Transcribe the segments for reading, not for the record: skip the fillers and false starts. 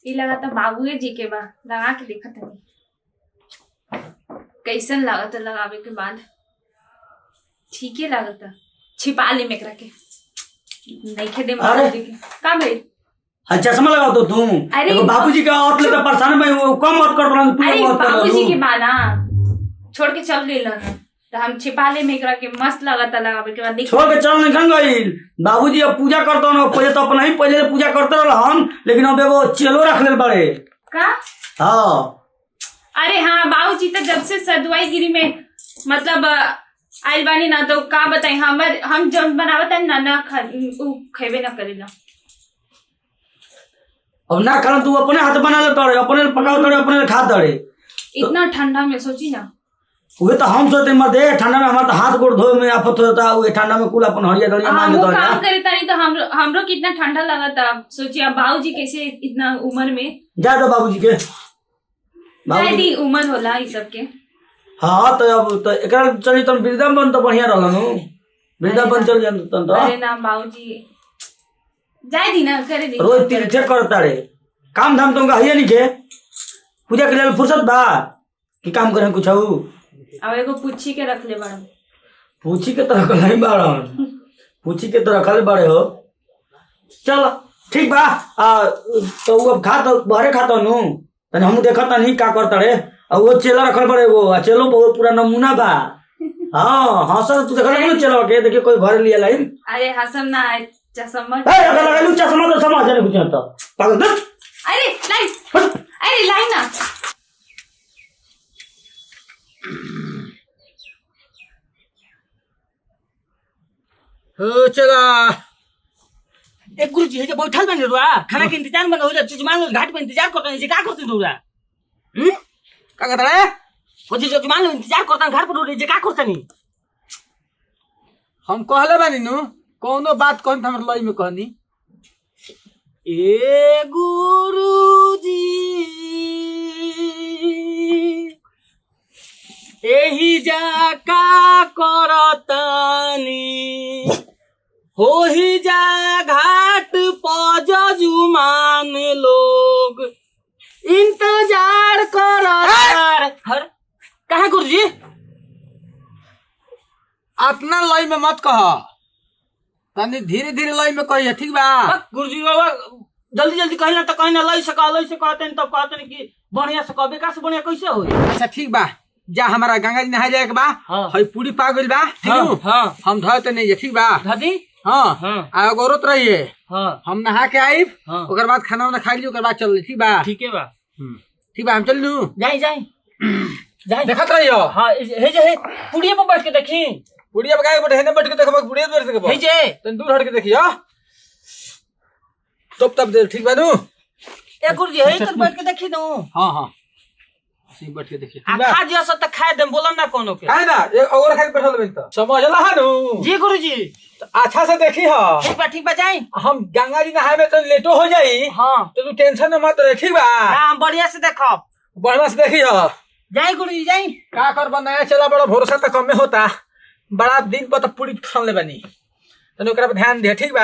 ये लगा था बाबूए जी के बाद लगा के देखा था कैसन लगा था लगावे के बाद ठीक ही लगा था। छिपा ले में के नहीं खेदे बाबूजी के का भाई चश्मा लगाओ तो तुम। अरे बाबूजी का औरत तो परेशान में वो कम मत कर रहा तू। अरे बाबूजी के बाना छोड़ के चल गई ना तो हम छिपा ले में के मस्त लगा था लगावे के बाद छोड़ के चल नहीं गई। बाबूजी अब पूजा करता ना पहले तो अपना ही पहले पूजा करते रहा हम लेकिन अब एगो चेलो रख ले बड़े का। हाँ अरे हाँ बाबूजी तो जब से सदवाई गिरी में मतलब आइल बानी ना तो का बताई हम जब बनावत है ना खेबे ना करेला। अब ना खाना तू अपने हाथ बना ले तोड़े अपने पकाओ तोड़े अपने खा तोड़े इतना ठंडा में सोची ना वो तो हम सोचते मत दे ठंडा में हमारा हाथ गोड़ धोए में आफत होता है। वो ठंडा में कुल अपन हरिया दरिया मार लेता है। काम करे तानी तो हमरो कितना ठंडा लगा था। सोचिए अब बाबूजी कैसे इतना उम्र में जा दो बाबूजी के शायद उम्र होला ई सब के। हाँ तो अब तो एकरा चली तुम वृंदावन तो बढ़िया रहला नु वृंदावन चल जान तन तो। अरे ना बाबूजी जाय दी ना करे दी रोज तीर्थे करता रे काम धाम तुमका हइए नहीं के पूजा के लिए फुर्सत बा कि काम करे कुछ हो। अब एगो पूछी के रख ले बड़ा पूछी के तरह नहीं बाड़न पूछी के तरह खाले बड़े हो। चल ठीक बा तो अब खा तो बाहरे खाता नु तने हम देखता नहीं का करता रे। और वो चेला रखल पड़े वो चलो बहुत पूरा नमूना बा। हाँ हाँ सर तू देखा ना चलो के देखिए कोई घर लिया लाइन। अरे हसम ना चश्मा अगर लगा लू चश्मा तो समझ जाने कुछ तो पागल दे। अरे लाइन ना हो चला एक गुरुजी हे जे बैठल बन रुआ खाना के इंतजार में हो जा चीज मान लो घाट पे इंतजार करता है का करते रुआ का करता है वो चीज मान लो इंतजार करता घाट पर रुआ जे का करता नहीं हम कहले बानी नु कोनो बात कहन हमर लई में कहनी ए गुरुजी एही जा का करतानी हो ही जा घाट पजुमान लोग इंतजार कर हर कहा गुरुजी अपना लई में मत कह तनी धीरे धीरे लई में कहिए ठीक बा। गुरुजी बाबा जल्दी जल्दी कहीं ना तो कहीं ना लई से कहते हैं तब कहते हैं कि बढ़िया से कहबे का से बढ़िया कैसे हो। अच्छा ठीक बा जा हमारा गंगा जी नहा जाए के बा। हाँ। हई पूरी पा गइल बा ठीक नु हाँ। हम धोते नहीं है ठीक बा दादी हाँ हाँ। आ औरत रहिए हाँ हम नहा के आइब हाँ। ओकर बाद खाना वाना खा ली ओकर बाद चल ठीक बा। ठीक है बा ठीक बा हम चल लू जाई जाई जाई देखत रहियो। हाँ हे जे हे पुड़िया पर बैठ के देखी बुढ़िया बगाए बैठे हेने बैठ के देखबा बुढ़िया बैठ के हे जे तन दूर हट के देखियो तब दे ठीक बा नु ए गुरुजी हे तक बैठ के देखी दो। हां हां ऐसे बैठ के देखिए आ खा जिया सब तक खाए दम बोलम ना कोनो के है ना एक और खा के बैठल बन तो समझला है नु जी गुरुजी अच्छा से देखी हो ठीक बा जाई हम गंगा जी नहाए में तो लेटो हो जाई हाँ तो तू टेंशन मत रह ठीक बा ना हम बढ़िया से देखब बढ़िया से देखी हो जाई गुरुजी जाई का कर बनाया चला बड़ा भरोसा तो कम में होता बड़ा दिन पर तो पूरी खान ले बनी तो ओकरा पे ध्यान दे ठीक बा।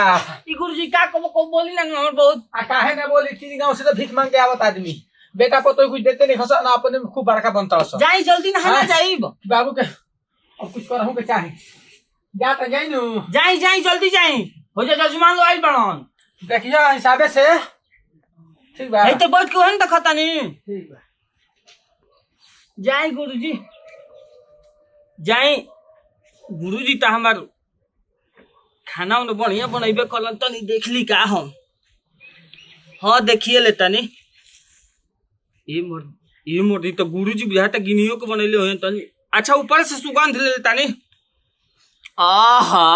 ई गुरुजी का को बोली ना हमर बहुत आ काहे ना बोली तीन गांव से तो भीख मांग के आवत आदमी बेटा को तो कुछ देते नहीं खसा ना अपने में खूब बड़का बनता है। जाई जल्दी नहाना जाइब बाबू के अब कुछ करहूं के चाहे जा त जाई नु जाई जल्दी जाई हो जा जजमान लो आइल बनन देखियो हिसाबे से ठीक बा। हे तो बैठ के हन देखता नहीं ठीक बा जाई गुरुजी जाई गुरुजी तो हमार खाना उन्हें बढ़िया बनैबे कलन तनी देख ली का हम हाँ देखिए ले तनी ये मोटी तो गुरुजी बुझाता गिनियो के बनैले हो तनी अच्छा ऊपर से सुगंध ले तनी आहा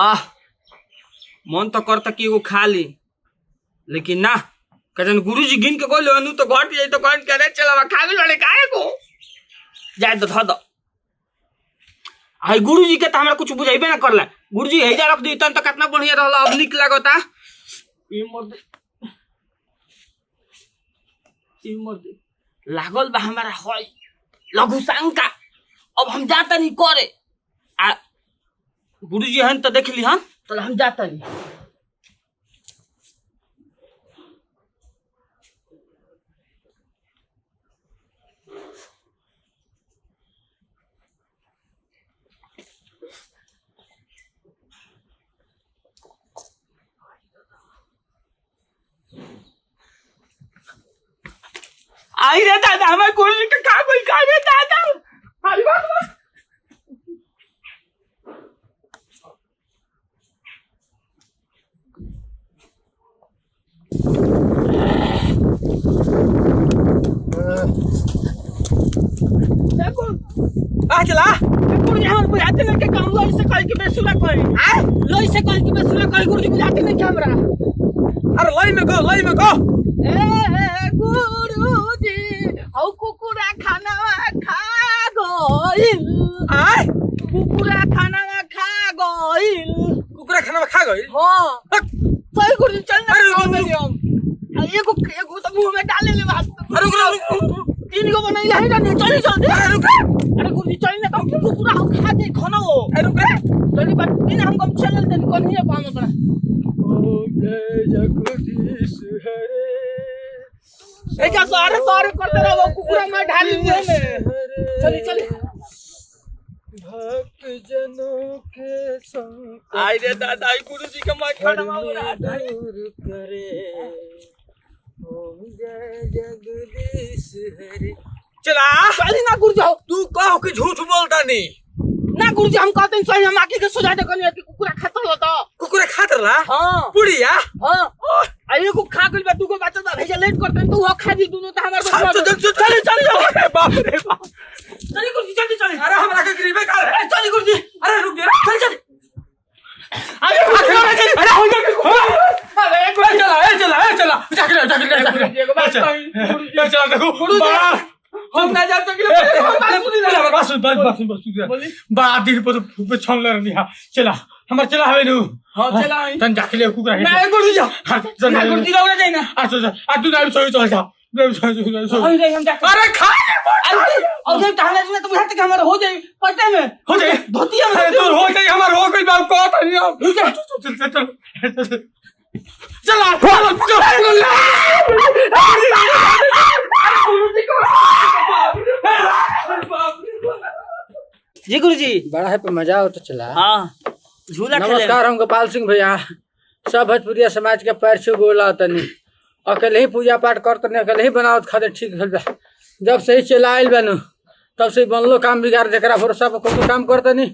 मन तो करता कि एगो खा ली लेकिन ना कजन गुरुजी गिन के गोले अनु तो घट जाई तो कौन करे चला खा भी लड़े काहे को जाए तो ध दो हाय गुरुजी के तो हमरा कुछ बुझाइबे ना करला गुरुजी हेजा रख दी तन तो कितना बढ़िया रहला अब निक लागता ई मर्द लागल बा हमारा होय लघु शंका अब हम जाता नहीं करे आ गुरुजी हन तो देख ली हन तो हम जाता नहीं आई रे दादा हमारे गुरुजी के का कोई का रे दादा अरे बाप आ चला गुरुजी हम बुझाते नहीं के काम लो इसे कल की बेसुरा कोई आ लो इसे कल की बेसुरा कोई गुरुजी बुझाते नहीं कैमरा अरे लई में गो ए गुरुजी औ कुकुरा खाना खा गइल आय कुकुरा खाना खा गइल कुकुरा खाना खा गइल हां सही गुरुजी चल ना अरे, खाओ में हम एगो तो मुंह में डाले ले बात अरे रुक तीन गो बनाई है ना चल जल्दी अरे रुक अरे गुरुजी चल ना तो कुकुरा हम खा दे खाना हो अरे रुक चली बात तीन हम कम चल दे कौन है पाम अपना ए जा सारे करते रहो कुकुरा में ढाली मुंह में चली भक्त जनों के संग आई रे दादा आई गुरुजी के मैं खाना मांगूरा दूर करे ओम जय जगदीश हरे चला चली ना गुरुजी हो तू कहो कि झूठ बोलता नहीं ना गुरुजी हम कहते हैं सही हम आके के सुझा दे कनी कि कुकुरा खाता हो तो कुकुरा खातर ला हां पुड़िया हां अरे को खा गइल बा तू को बच्चा दा भेजा लेट करते तू हो खा दी दोनों तो हमार चल अरे बाप रे बाप चली गुरुजी जल्दी चली अरे हमरा के गरीबे का अरे चली गुरुजी अरे रुक जा चल अरे हो गया चला चला देखो हम ना जा सके बड़ा दिन पर छन ले रही चला हमर चला हवे नु हां चला तन जाके ले कुकुरा ना गुरुजी जा ना गुरुजी रहो जाए ना आ तू ना सो चल जा अरे हम जा अरे खा अरे और जब टांगना जुए तो बुझाते कि हमारा हो जाए पट्टे में हो जाए धोती अरे में तो हो जाए हमार हो गई बाप को तो नहीं चल जी गुरुजी बड़ा है पे मजा हो तो चला। हां झूला खेले नमस्कार, हम गोपाल सिंह भैया सब भोजपुरिया समाज के पैर छू गोला तनी अकेले ही पूजा पाठ करतनी अकेले ही बनावत खाते ठीक हल बा। जब से ही चला आइल बानू तब से बनलो काम बिगाड़ जरा भरोसा पर कोनो काम करतनी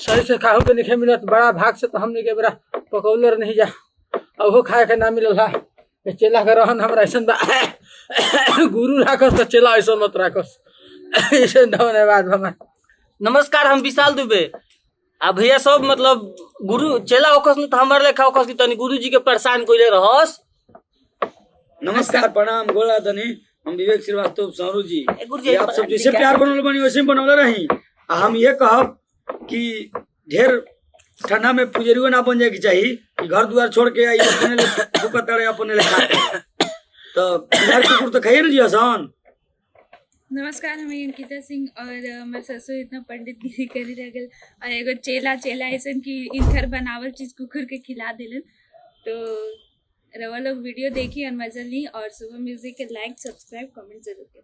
सही से खाहू के नहीं मिलत। बड़ा भाग से तो हमने के बड़ा पकौलर नहीं जा अहो खाए के ना मिलल हा। चेला के रहन हमरा ऐसा बा गुरु राखस तो चेला ऐसा मत राखस ऐसे धन्यवाद हमार। नमस्कार हम विशाल दुबे आ भैया सब मतलब गुरु चेला ओकस न त हमर लेखा ओकस की तनी गुरुजी के परेशान कइले रहस। नमस्कार प्रणाम गोला धनी हम विवेक श्रीवास्तव सौरू जी गुरुजी, ये आप सब जैसे प्यार बनल बनी वैसे ही बनौले रही। आ हम ये कहब कि ढेर ठंडा में पुजरियो ना बन जाए की चाहिए कि घर द्वार छोड़ के आई अपने ले भूखत रहे अपने ले खाते तो यार कुकुर तो खाइए ना जी आसान। नमस्कार, हम अंकिता सिंह और हमारे ससुर इतना पंडित गिरी करी रगल और एगो चेला ऐसा कि इनकर बनावल चीज कुकुर के खिला दिलन। तो रवा लोग वीडियो देखी और मजा ली और सुबह म्यूजिक के लाइक सब्सक्राइब कमेंट जरूर करें।